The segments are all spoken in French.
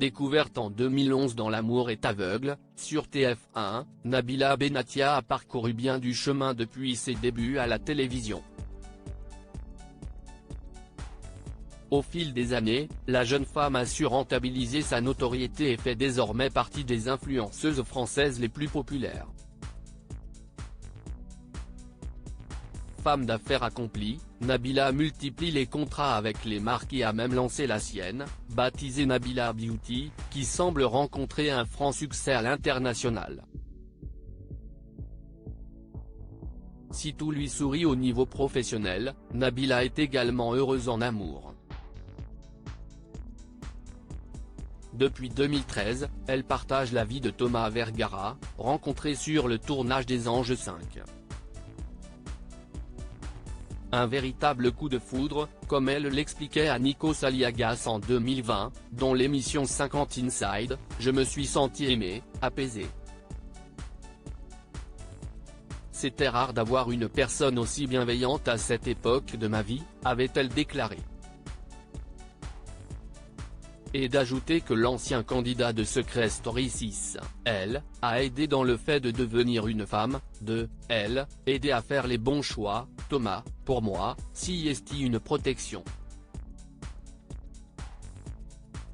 Découverte en 2011 dans L'amour est aveugle, sur TF1, Nabila Benatia a parcouru bien du chemin depuis ses débuts à la télévision. Au fil des années, la jeune femme a su rentabiliser sa notoriété et fait désormais partie des influenceuses françaises les plus populaires. Femme d'affaires accomplie, Nabila multiplie les contrats avec les marques et a même lancé la sienne, baptisée Nabila Beauty, qui semble rencontrer un franc succès à l'international. Si tout lui sourit au niveau professionnel, Nabila est également heureuse en amour. Depuis 2013, elle partage la vie de Thomas Vergara, rencontré sur le tournage des Anges 5. Un véritable coup de foudre, comme elle l'expliquait à Nikos Aliagas en 2020, dans l'émission 50 Inside, je me suis senti aimé, apaisé. C'était rare d'avoir une personne aussi bienveillante à cette époque de ma vie, avait-elle déclaré. Et d'ajouter que l'ancien candidat de Secret Story 6, elle, a aidé dans le fait de devenir une femme, elle, aider à faire les bons choix, Thomas, pour moi, si est une protection.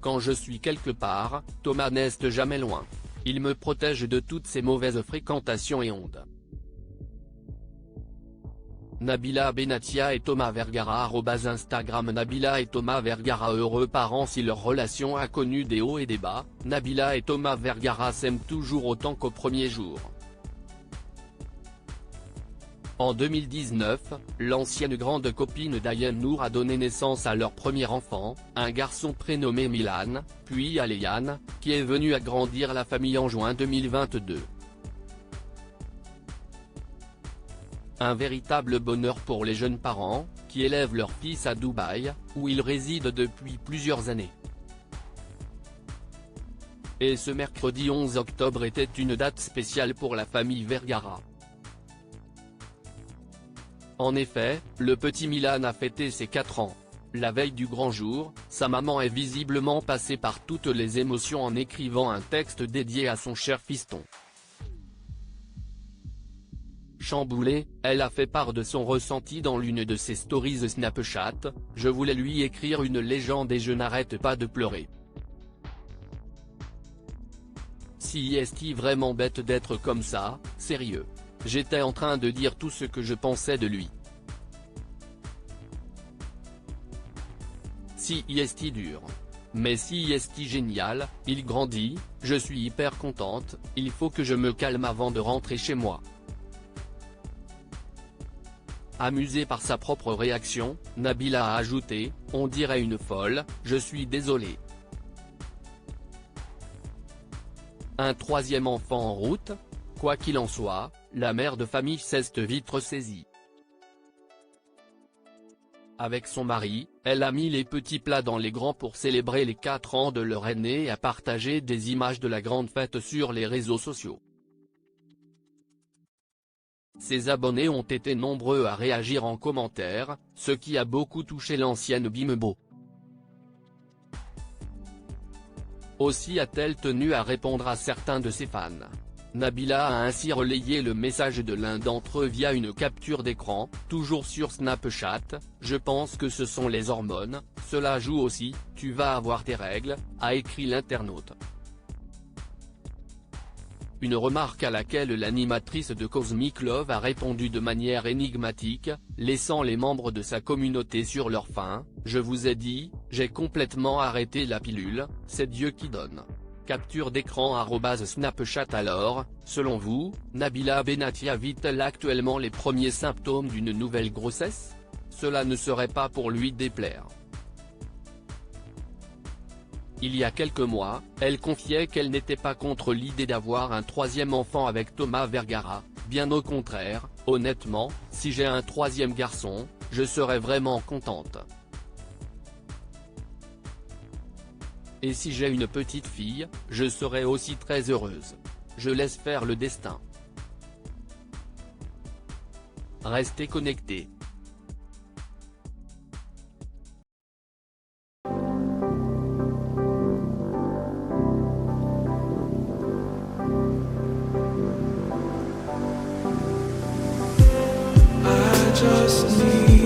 Quand je suis quelque part, Thomas n'est jamais loin. Il me protège de toutes ces mauvaises fréquentations et ondes. Nabila Benatia et Thomas Vergara @Instagram Nabila et Thomas Vergara heureux parents. Si leur relation a connu des hauts et des bas, Nabila et Thomas Vergara s'aiment toujours autant qu'au premier jour. En 2019, l'ancienne grande copine d'Ayem Nour a donné naissance à leur premier enfant, un garçon prénommé Milan, puis à Léane, qui est venu agrandir la famille en juin 2022. Un véritable bonheur pour les jeunes parents, qui élèvent leur fils à Dubaï, où ils résident depuis plusieurs années. Et ce mercredi 11 octobre était une date spéciale pour la famille Vergara. En effet, le petit Milan a fêté ses 4 ans. La veille du grand jour, sa maman est visiblement passée par toutes les émotions en écrivant un texte dédié à son cher fiston. Chamboulée, elle a fait part de son ressenti dans l'une de ses stories Snapchat, « Je voulais lui écrire une légende et je n'arrête pas de pleurer. Si est-il vraiment bête d'être comme ça, sérieux. J'étais en train de dire tout ce que je pensais de lui. Si est dur. Mais si est génial, il grandit, je suis hyper contente, il faut que je me calme avant de rentrer chez moi. » Amusée par sa propre réaction, Nabila a ajouté, « On dirait une folle, je suis désolée. » Un troisième enfant en route? Quoi qu'il en soit, la mère de famille s'est vite ressaisie. Avec son mari, elle a mis les petits plats dans les grands pour célébrer les 4 ans de leur aîné et a partagé des images de la grande fête sur les réseaux sociaux. Ses abonnés ont été nombreux à réagir en commentaire, ce qui a beaucoup touché l'ancienne Bimbo. Aussi a-t-elle tenu à répondre à certains de ses fans. Nabila a ainsi relayé le message de l'un d'entre eux via une capture d'écran, toujours sur Snapchat, « Je pense que ce sont les hormones, cela joue aussi, tu vas avoir tes règles », a écrit l'internaute. Une remarque à laquelle l'animatrice de Cosmic Love a répondu de manière énigmatique, laissant les membres de sa communauté sur leur faim, « Je vous ai dit, j'ai complètement arrêté la pilule, c'est Dieu qui donne. » Capture d'écran @Snapchat. Alors, selon vous, Nabila Benatia vit-elle actuellement les premiers symptômes d'une nouvelle grossesse? Cela ne serait pas pour lui déplaire. Il y a quelques mois, elle confiait qu'elle n'était pas contre l'idée d'avoir un troisième enfant avec Thomas Vergara, bien au contraire, « Honnêtement, si j'ai un troisième garçon, je serais vraiment contente. Et si j'ai une petite fille, je serai aussi très heureuse. Je laisse faire le destin. » Restez connectés. just me.